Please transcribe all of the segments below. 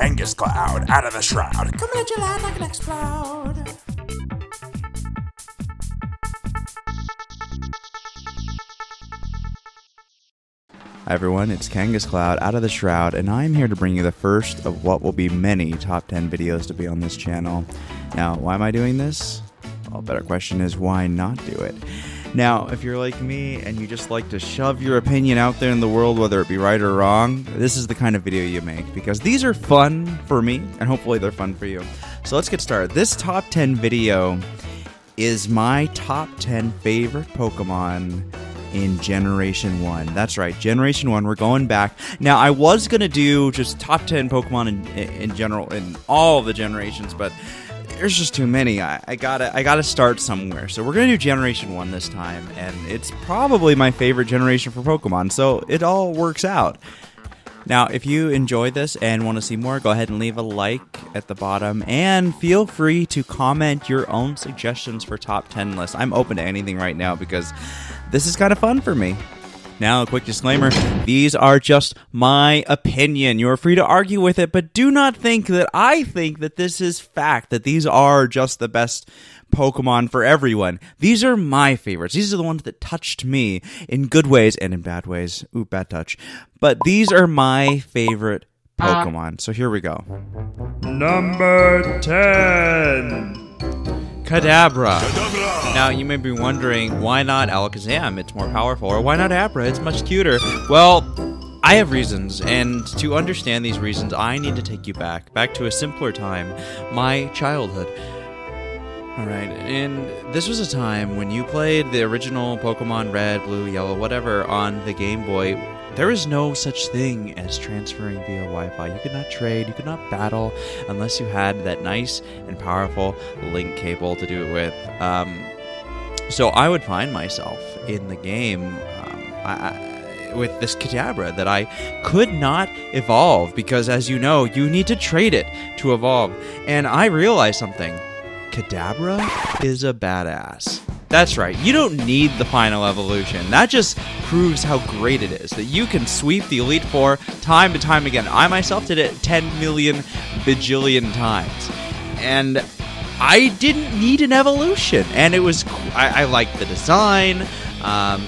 KangasCloud out of the shroud. Coming at you loud like an explode. Hi everyone, it's KangasCloud out of the shroud, and I'm here to bring you the first of what will be many top 10 videos to be on this channel. Now, why am I doing this? Well, a better question is, why not do it? Now, if you're like me and you just like to shove your opinion out there in the world, whether it be right or wrong, this is the kind of video you make, because these are fun for me, and hopefully they're fun for you. So let's get started. This top 10 video is my top 10 favorite Pokemon in Generation 1. That's right, Generation 1, we're going back. Now, I was going to do just top 10 Pokemon in general, in all the generations, but there's just too many. I gotta start somewhere. So we're going to do Generation 1 this time, and it's probably my favorite generation for Pokemon, so it all works out. Now, if you enjoyed this and want to see more, go ahead and leave a like at the bottom, and feel free to comment your own suggestions for top 10 lists. I'm open to anything right now because this is kind of fun for me. Now, a quick disclaimer, these are just my opinion. You are free to argue with it, but do not think that I think that this is fact, that these are just the best Pokemon for everyone. These are my favorites. These are the ones that touched me in good ways and in bad ways. Ooh, bad touch. But these are my favorite Pokemon. So here we go. Number 10. Kadabra. Now, you may be wondering, why not Alakazam? It's more powerful. Or why not Abra? It's much cuter. Well, I have reasons, and to understand these reasons, I need to take you back to a simpler time, my childhood. Alright, and this was a time when you played the original Pokemon Red, Blue, Yellow, whatever, on the Game Boy. There is no such thing as transferring via Wi-Fi. You could not trade, you could not battle, unless you had that nice and powerful link cable to do it with. So I would find myself in the game with this Kadabra that I could not evolve, because as you know, you need to trade it to evolve. And I realized something. Kadabra is a badass. That's right, you don't need the final evolution. That just proves how great it is, that you can sweep the Elite Four time to time again. I myself did it 10 million bajillion times. And I didn't need an evolution. And it was, I liked the design.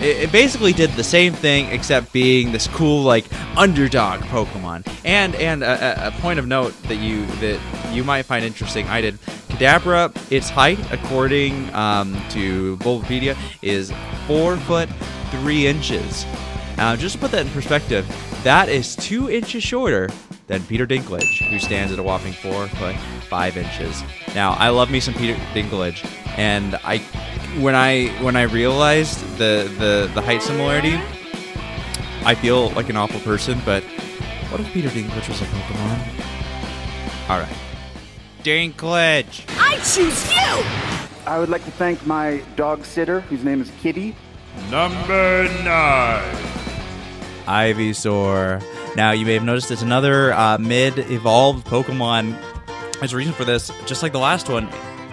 It basically did the same thing, except being this cool, like, underdog Pokemon. And a point of note that you might find interesting, I did. Kadabra, its height, according to Bulbapedia, is 4 foot 3 inches. Just to put that in perspective, that is 2 inches shorter than Peter Dinklage, who stands at a whopping 4 foot 5 inches. Now, I love me some Peter Dinklage, and when I realized the height similarity, I feel like an awful person, but what if Peter Dinklage was a Pokemon? Alright. Dinklage! I choose you! I would like to thank my dog sitter, whose name is Kitty. Number 9. Ivysaur. Now, you may have noticed it's another mid-evolved Pokemon. There's a reason for this. Just like the last one,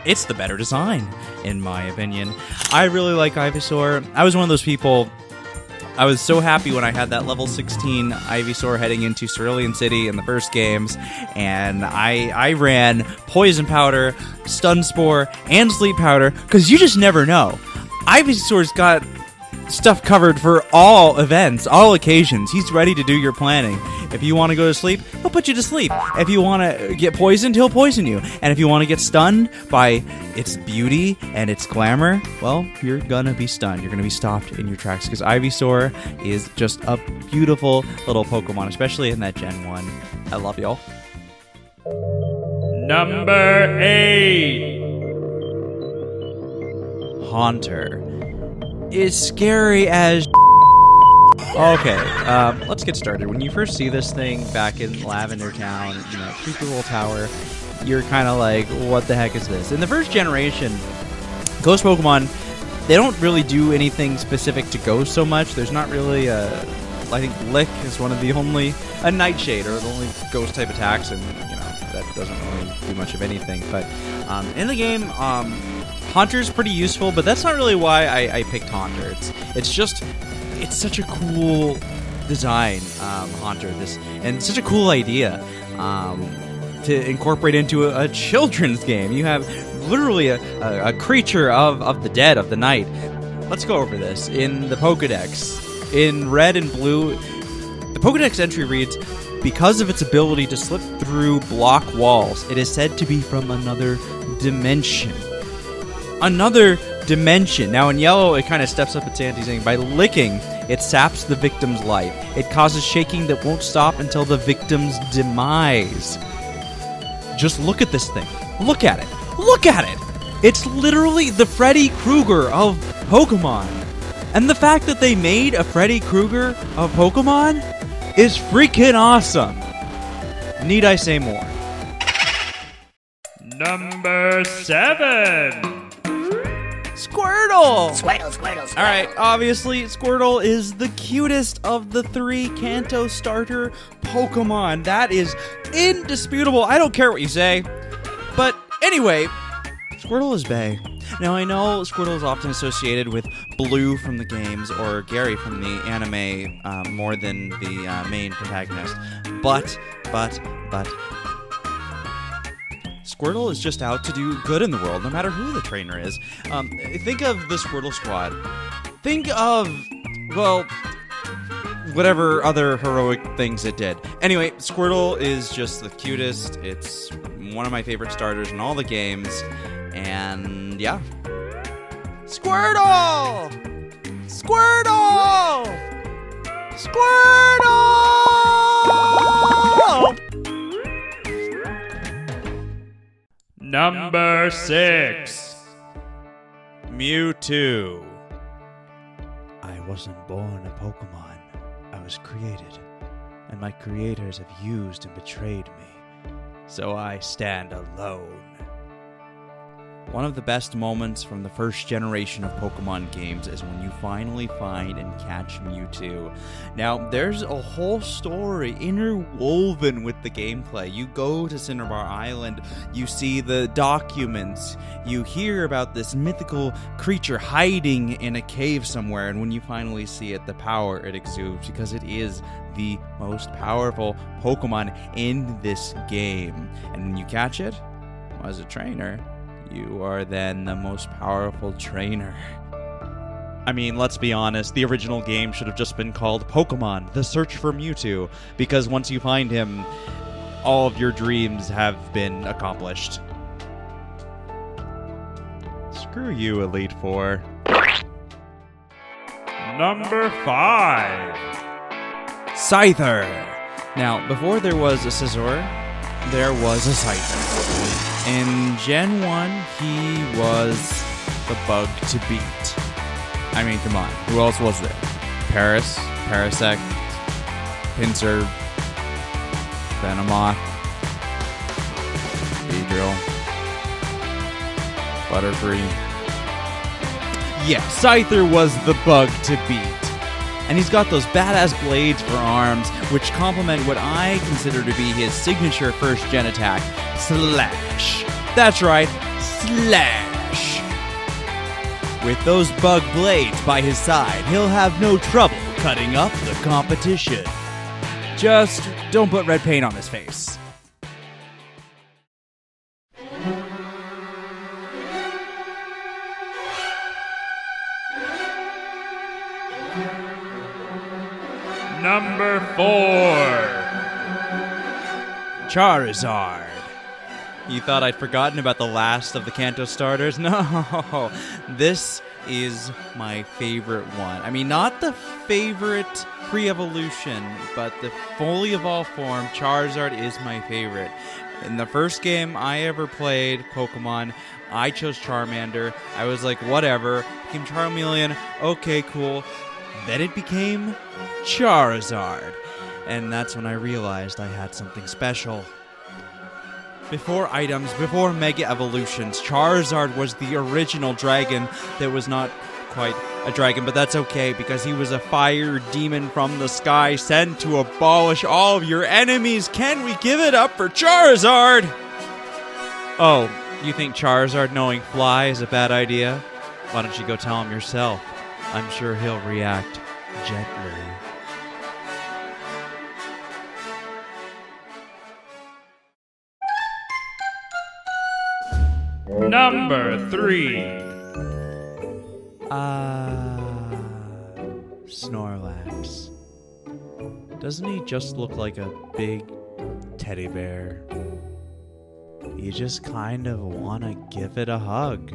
it's the better design, in my opinion. I really like Ivysaur. I was one of those people. I was so happy when I had that level 16 Ivysaur heading into Cerulean City in the first games, and I ran Poison Powder, Stun Spore, and Sleep Powder, because you just never know. Ivysaur's got stuff covered for all events, all occasions. He's ready to do your planning. If you want to go to sleep, he'll put you to sleep. If you want to get poisoned, he'll poison you. And if you want to get stunned by its beauty and its glamour, well, you're gonna be stunned. You're gonna be stopped in your tracks, because Ivysaur is just a beautiful little Pokemon, especially in that Gen 1. I love y'all. Number 8. Haunter is scary as okay, let's get started. When you first see this thing back in Lavender Town, you know, Creepy Roll Tower, you're kind of like, what the heck is this? In the first generation, Ghost Pokemon, they don't really do anything specific to Ghost so much. There's not really I think Lick is one of the only, a Nightshade, or the only Ghost type attacks, and, you know, that doesn't really do much of anything. But in the game, Haunter's pretty useful, but that's not really why I picked Haunter. It's just, it's such a cool design, Haunter, and such a cool idea. to incorporate into a children's game. You have literally a creature of the dead, of the night. Let's go over this. In the Pokedex, in red and blue, the Pokedex entry reads, because of its ability to slip through block walls, it is said to be from another dimension. Another dimension. Now in yellow, it kind of steps up its ante, saying by licking, it saps the victim's life. It causes shaking that won't stop until the victim's demise. Just look at this thing. Look at it. Look at it. It's literally the Freddy Krueger of Pokemon. And the fact that they made a Freddy Krueger of Pokemon is freaking awesome. Need I say more? Number 7. Squirtle! Squirtle. Alright, obviously, Squirtle is the cutest of the 3 Kanto starter Pokemon. That is indisputable. I don't care what you say. But anyway, Squirtle is bae. Now, I know Squirtle is often associated with Blue from the games or Gary from the anime more than the main protagonist. But Squirtle is just out to do good in the world, no matter who the trainer is. Think of the Squirtle Squad. Think of, well, whatever other heroic things it did. Anyway, Squirtle is just the cutest. It's one of my favorite starters in all the games. And yeah. Squirtle! Squirtle! Squirtle! Number 6. Mewtwo. I wasn't born a Pokemon. I was created. And my creators have used and betrayed me. So I stand alone. One of the best moments from the first generation of Pokemon games is when you finally find and catch Mewtwo. Now, there's a whole story interwoven with the gameplay. You go to Cinnabar Island, you see the documents, you hear about this mythical creature hiding in a cave somewhere, and when you finally see it, the power it exudes, because it is the most powerful Pokemon in this game. And when you catch it, as a trainer, you are then the most powerful trainer. I mean, let's be honest, the original game should have just been called Pokemon: The Search for Mewtwo, because once you find him, all of your dreams have been accomplished. Screw you, Elite Four. Number 5. Scyther. Now, before there was a Scizor, there was a Scyther. In Gen 1, he was the bug to beat. I mean, come on. Who else was there? Paris, Parasect, Pinsir, Venomoth, Beedrill, Butterfree. Yeah, Scyther was the bug to beat. And he's got those badass blades for arms, which complement what I consider to be his signature first-gen attack, Slash. That's right, Slash. With those bug blades by his side, he'll have no trouble cutting up the competition. Just don't put red paint on his face. Number 4. Charizard. You thought I'd forgotten about the last of the Kanto starters? No, this is my favorite one. I mean, not the favorite pre-evolution, but the fully evolved form, Charizard is my favorite. In the first game I ever played Pokemon, I chose Charmander. I was like, whatever. Became Charmeleon. Okay, cool. Then it became Charizard. And that's when I realized I had something special. Before items, before Mega Evolutions, Charizard was the original dragon that was not quite a dragon, but that's okay because he was a fire demon from the sky sent to abolish all of your enemies. Can we give it up for Charizard? Oh, you think Charizard knowing fly is a bad idea? Why don't you go tell him yourself? I'm sure he'll react gently. Number 3. Snorlax. Doesn't he just look like a big teddy bear? You just kind of want to give it a hug.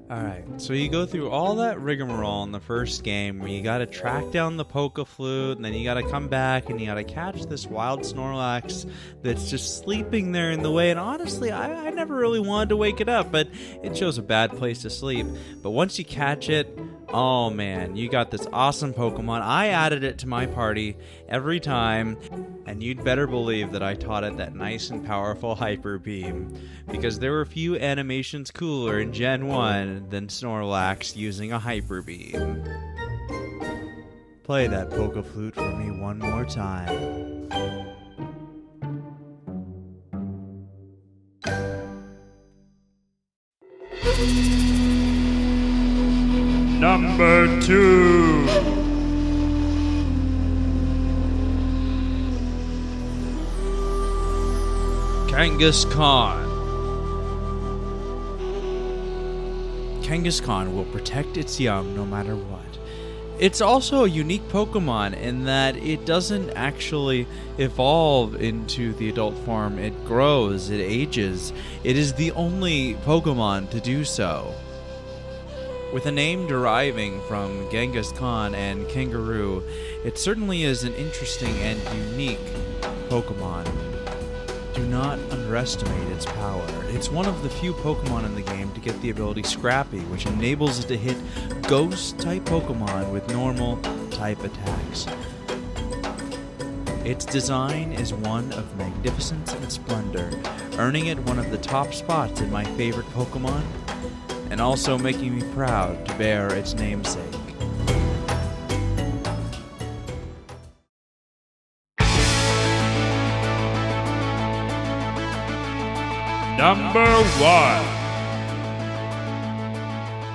Alright, so you go through all that rigmarole in the first game where you gotta track down the Poke-Flute, and then you gotta come back and you gotta catch this wild Snorlax that's just sleeping there in the way. And honestly, I never really wanted to wake it up, but it chose a bad place to sleep. But once you catch it, oh man, you got this awesome Pokemon. I added it to my party every time, and you'd better believe that I taught it that nice and powerful Hyper Beam, because there were few animations cooler in Gen 1 than Snorlax using a Hyper Beam. Play that Poke-Flute for me one more time. Number 2. Kangaskhan. Kangaskhan will protect its young no matter what. It's also a unique Pokemon in that it doesn't actually evolve into the adult form. It grows, it ages. It is the only Pokemon to do so. With a name deriving from Genghis Khan and Kangaroo, it certainly is an interesting and unique Pokemon. Do not underestimate its power. It's one of the few Pokemon in the game to get the ability Scrappy, which enables it to hit Ghost-type Pokemon with normal-type attacks. Its design is one of magnificence and splendor, earning it one of the top spots in my favorite Pokemon, and also making me proud to bear its namesake. Number 1.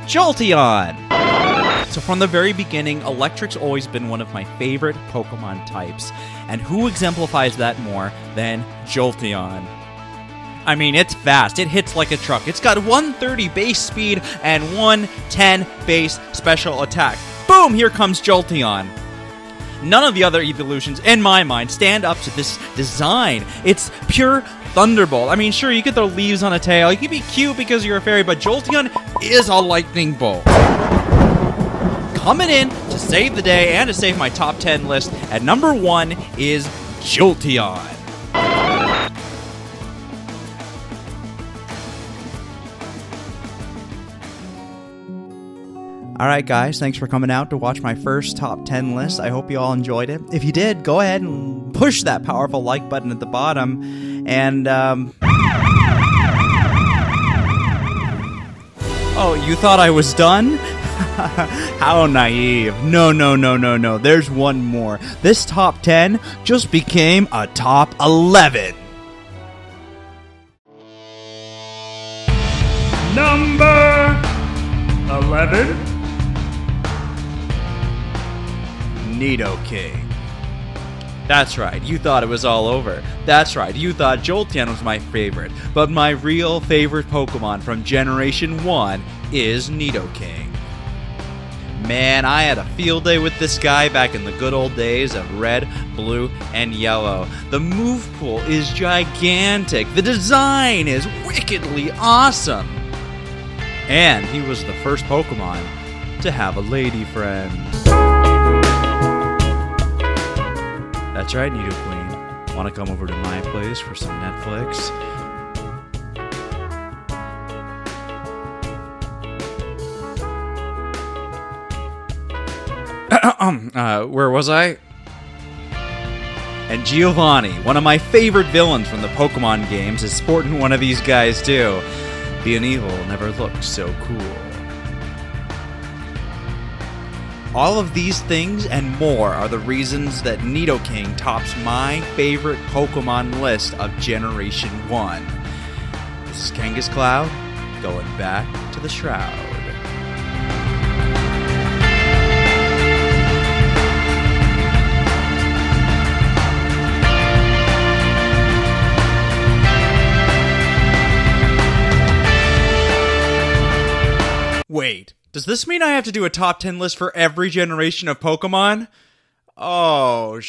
Jolteon! So from the very beginning, Electric's always been one of my favorite Pokemon types, and who exemplifies that more than Jolteon? I mean, it's fast. It hits like a truck. It's got 130 base speed and 110 base special attack. Boom! Here comes Jolteon. None of the other evolutions, in my mind, stand up to this design. It's pure Thunderbolt. I mean, sure, you could throw leaves on a tail. You could be cute because you're a fairy, but Jolteon is a lightning bolt. Coming in to save the day and to save my top 10 list, at number 1 is Jolteon. Alright guys, thanks for coming out to watch my first top 10 list. I hope you all enjoyed it. If you did, go ahead and push that powerful like button at the bottom. And, oh, you thought I was done? How naive. No. There's one more. This top 10 just became a top 11. Number 11. Neato King. That's right, you thought it was all over. That's right, you thought Jolteon was my favorite. But my real favorite Pokemon from Generation 1 is Neato King. Man, I had a field day with this guy back in the good old days of red, blue, and yellow. The move pool is gigantic. The design is wickedly awesome. And he was the first Pokemon to have a lady friend. That's right, Neato Queen. Want to come over to my place for some Netflix? Where was I? And Giovanni, one of my favorite villains from the Pokemon games, is sporting one of these guys too. Being evil never looked so cool. All of these things and more are the reasons that Neato King tops my favorite Pokemon list of Generation 1. This is KangasCloud, going back to the Shroud. Wait, does this mean I have to do a top 10 list for every generation of Pokemon? Oh,